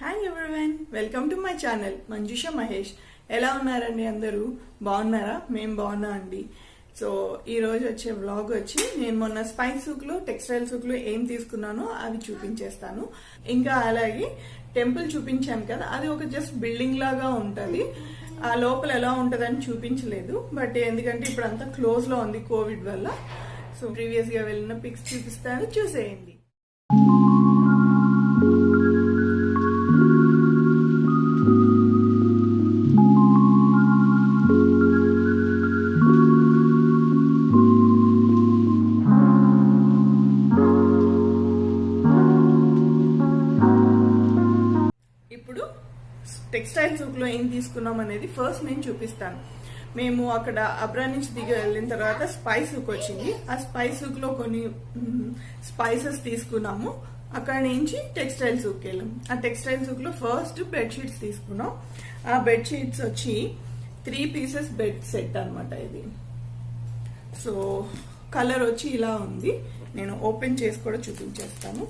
Hi everyone, welcome to my channel Manjusha Mahesh. ఎలా ఉన్నారండి? అందరూ బాగున్నారా? మేము బాగున్నాం అండి. సో ఈరోజు వచ్చే వ్లాగ్ వచ్చి నేను మొన్న స్పైస్ సూక్లో టెక్స్టైల్ సూక్లో ఏం తీసుకున్నానో అవి చూపించేస్తాను. ఇంకా అలాగే టెంపుల్ చూపించాను కదా, అది ఒక జస్ట్ బిల్డింగ్ లాగా ఉంటుంది. ఆ లోపల ఎలా ఉంటుందని చూపించలేదు, బట్ ఎందుకంటే ఇప్పుడు అంతా క్లోజ్ లో ఉంది కోవిడ్ వల్ల. సో ప్రీవియస్ గా వెళ్ళిన పిక్స్ చూపిస్తాను, చూసేయండి. ఇప్పుడు టెక్స్టైల్ సూక్ లో ఏం తీసుకున్నాం అనేది ఫస్ట్ నేను చూపిస్తాను. మేము అక్కడ అబ్రా నుంచి దిగి వెళ్ళిన తర్వాత స్పైస్ సూక్ వచ్చింది. ఆ స్పైస్ సూక్ లో కొన్ని స్పైసెస్ తీసుకున్నాము. అక్కడ నుంచి టెక్స్టైల్ సూక్ వెళ్ళాం. ఆ టెక్స్టైల్ సూక్ లో ఫస్ట్ బెడ్షీట్స్ తీసుకున్నాం. ఆ బెడ్షీట్స్ వచ్చి 3 pieces బెడ్ సెట్ అనమాట ఇది. సో కలర్ వచ్చి ఇలా ఉంది. నేను ఓపెన్ చేసి కూడా చూపించేస్తాను.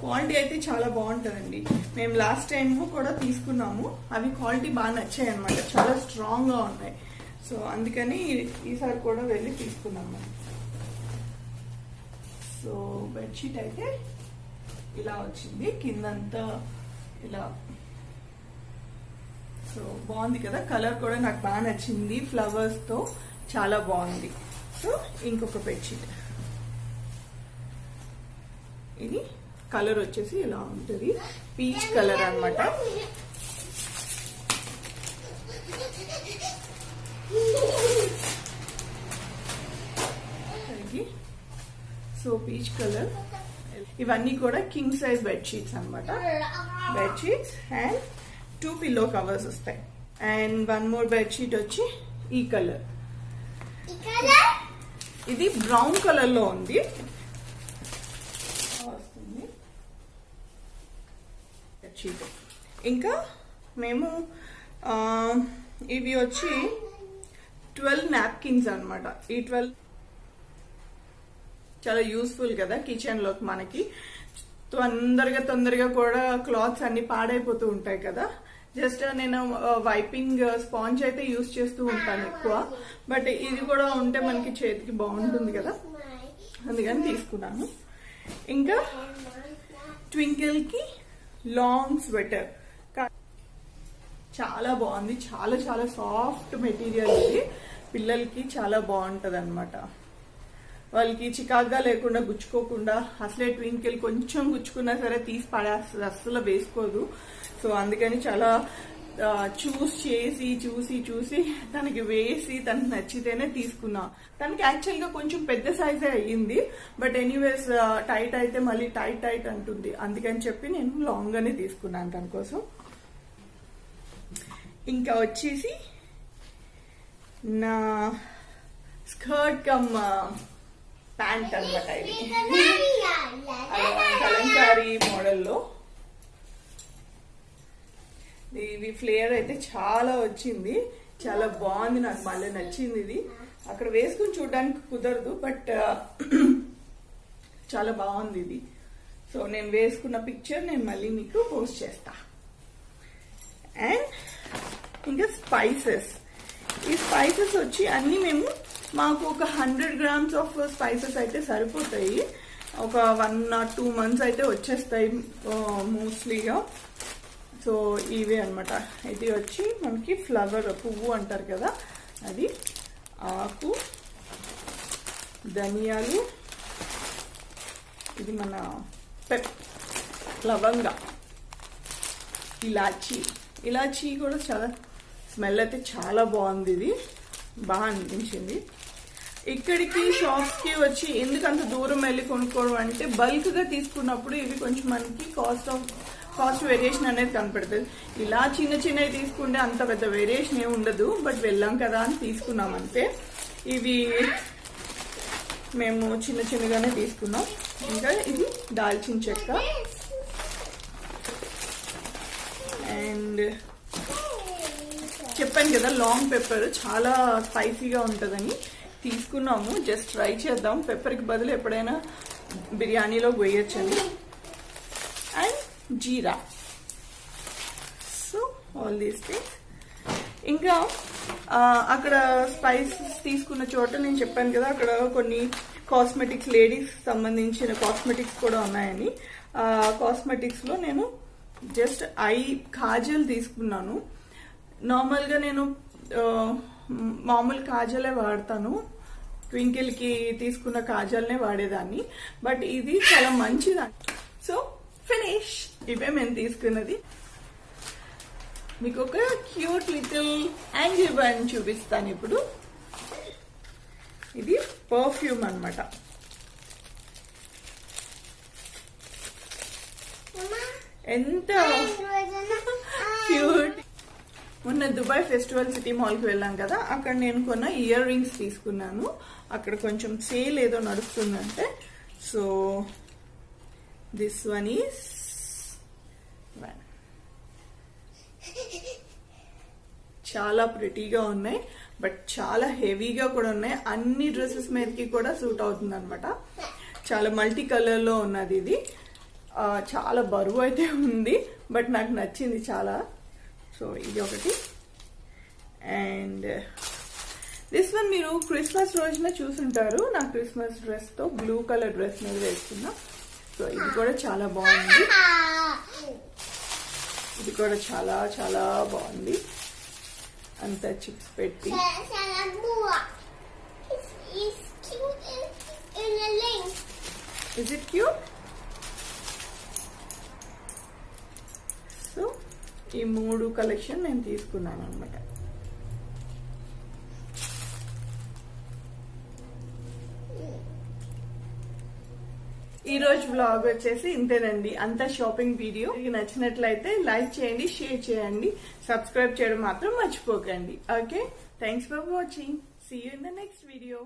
క్వాలిటీ అయితే చాలా బాగుంటుందండి. మేము లాస్ట్ టైం కూడా తీసుకున్నాము. అవి క్వాలిటీ బాగా నచ్చాయి అనమాట, చాలా స్ట్రాంగ్ గా ఉన్నాయి. సో అందుకని ఈసారి కూడా వెళ్ళి తీసుకున్నాము. సో బెడ్షీట్ అయితే ఇలా వచ్చింది, కిందంతా ఇలా. సో బాగుంది కదా, కలర్ కూడా నాకు బాగా నచ్చింది, ఫ్లవర్స్ తో చాలా బాగుంది. సో ఇంకొక బెడ్షీట్, ఇది కలర్ వచ్చేసి ఇలా ఉంటుంది, పీచ్ కలర్ అనమాట. So peach colour. ఇవన్నీ కూడా కింగ్ సైజ్ బెడ్షీట్స్ అనమాట. బెడ్షీట్స్ అండ్ 2 పిల్లో కవర్స్ వస్తాయి. అండ్ 1 more బెడ్షీట్ వచ్చి ఈ కలర్. ఇది బ్రౌన్ కలర్ లో ఉంది. ఇంకా మేము ఇవి వచ్చి 12 నాప్కిన్స్ అనమాట. ఈ 12 చాలా యూస్ఫుల్ కదా కిచెన్ లో. మనకి తొందరగా కూడా క్లాత్స్ అన్ని పాడైపోతూ ఉంటాయి కదా. జస్ట్ నేను వైపింగ్ స్పాంజ్ అయితే యూజ్ చేస్తూ ఉంటాను ఎక్కువ, బట్ ఇది కూడా ఉంటే మనకి చేతికి బాగుంటుంది కదా, అందుకని తీసుకున్నాను. ఇంకా ట్వింకిల్ కి లాంగ్ స్వెటర్, చాలా బాగుంది. చాలా చాలా సాఫ్ట్ మెటీరియల్ ఇది. పిల్లలకి చాలా బాగుంటది అనమాట. వాళ్ళకి చికాగ్గా లేకుండా, గుచ్చుకోకుండా. అసలే ట్వింకిల్ కొంచెం గుచ్చుకున్నా సరే తీసి పడేస్తుంది, అస్సలు వేసుకోదు. సో అందుకని చాలా చూసి తనకి వేసి తనకి నచ్చితేనే తీసుకున్నా. తనకి యాక్చువల్ గా కొంచెం పెద్ద సైజే అయ్యింది, బట్ ఎనీవేస్ టైట్ అయితే మళ్ళీ టైట్ అంటుంది. అందుకని చెప్పి నేను లాంగ్ గానే తీసుకున్నాను తన కోసం. ఇంకా వచ్చేసి నా స్కర్ట్ కమ్ ప్యాంట్ అనమాట. ఇది కలంకారీ మోడల్లో. ఇది ఫ్లేయర్ అయితే చాలా వచ్చింది, చాలా బాగుంది. నాకు మళ్ళీ నచ్చింది ఇది. అక్కడ వేసుకుని చూడడానికి కుదరదు, బట్ చాలా బాగుంది ఇది. సో నేను వేసుకున్న పిక్చర్ నేను మళ్ళీ మీకు పోస్ట్ చేస్తా. అండ్ ఇంకా స్పైసెస్. ఈ స్పైసెస్ వచ్చి అన్ని మాకు ఒక 100 grams ఆఫ్ స్పైసెస్ అయితే సరిపోతాయి. ఒక 1 or 2 months అయితే వచ్చేస్తాయి మోస్ట్లీగా. సో ఇవే అనమాట. ఇది వచ్చి మనకి ఫ్లవర్, పువ్వు అంటారు కదా, అది. ఆకు, ధనియాలు, ఇది మన లవంగ, ఇలాచీ కూడా చాలా స్మెల్ అయితే చాలా బాగుంది. ఇది బాగా అనిపించింది. ఇక్కడికి షాప్స్ కి వచ్చి ఎందుకు అంత దూరం వెళ్ళి కొనుక్కోవడం అంటే, బల్క్ గా తీసుకున్నప్పుడు ఇవి కొంచెం మనకి కాస్ట్ వేరియేషన్ అనేది కనపడుతుంది. ఇలా చిన్నవి తీసుకుంటే అంత పెద్ద వేరియేషన్ ఏమి ఉండదు, బట్ వెళ్ళాం కదా అని తీసుకున్నాం అంతే. ఇవి మేము చిన్నగానే తీసుకున్నాం. ఇంకా ఇది దాల్చిన చెక్క, అండ్ చెప్పాను కదా లాంగ్ పెప్పర్ చాలా స్పైసీగా ఉంటుందని తీసుకున్నాము. జస్ట్ ట్రై చేద్దాం, పెప్పర్కి బదులు ఎప్పుడైనా బిర్యానీలో వేయొచ్చని. And jeera. So all these things. ఇంకా అక్కడ స్పైసెస్ తీసుకున్న చోట నేను చెప్పాను కదా అక్కడ కొన్ని కాస్మెటిక్స్, లేడీస్ సంబంధించిన కాస్మెటిక్స్ కూడా ఉన్నాయని. కాస్మెటిక్స్ లో నేను జస్ట్ ఐ కాజల్ తీసుకున్నాను. నార్మల్గా నేను మామూలు కాజలే వాడతాను, ట్వింకిల్ కి తీసుకున్న కాజల్నే వాడేదాన్ని, బట్ ఇది చాలా మంచిదని. So finish. ఇవే మేము తీసుకున్నది. మీకు ఒక క్యూట్ లిటిల్ యాంగిల్ బన్ చూపిస్తాను ఇప్పుడు. ఇది పర్ఫ్యూమ్ అన్నమాట. ఎంత క్యూట్. మొన్న దుబాయ్ ఫెస్టివల్ సిటీ మాల్కి వెళ్ళాం కదా, అక్కడ నేను కొన్న ఇయర్ రింగ్స్ తీసుకున్నాను. అక్కడ కొంచెం సేల్ ఏదో నడుస్తుందంటే, సో దిస్ వన్ ఈస్ చాలా ప్రిటీగా ఉన్నాయి, బట్ చాలా హెవీగా కూడా ఉన్నాయి. అన్ని డ్రెస్సెస్ మీదకి కూడా సూట్ అవుతుంది అనమాట. చాలా మల్టీ కలర్ లో ఉన్నది ఇది. చాలా బరువు అయితే ఉంది, బట్ నాకు నచ్చింది చాలా. సో ఇది ఒకటి. అండ్ దిస్ వన్ మీరు క్రిస్మస్ రోజున చూసుంటారు. నా క్రిస్మస్ డ్రెస్ తో బ్లూ కలర్ డ్రెస్ మీద వేసుకున్నా. సో ఇది కూడా చాలా బాగుంది. ఇది కూడా చాలా చాలా బాగుంది. అంతా చిప్స్ పెట్టి. Is it cute? సో ఈ 3 కలెక్షన్ నేను తీసుకున్నాను అనమాట. ఈ రోజు వ్లాగ్ వచ్చేసి ఇంతేనండి. అంతా షాపింగ్ వీడియో. మీకు నచ్చినట్లయితే లైక్ చేయండి, షేర్ చేయండి, సబ్స్క్రైబ్ చేయడం మాత్రం మర్చిపోకండి. Okay, thanks for watching. See you in the next video.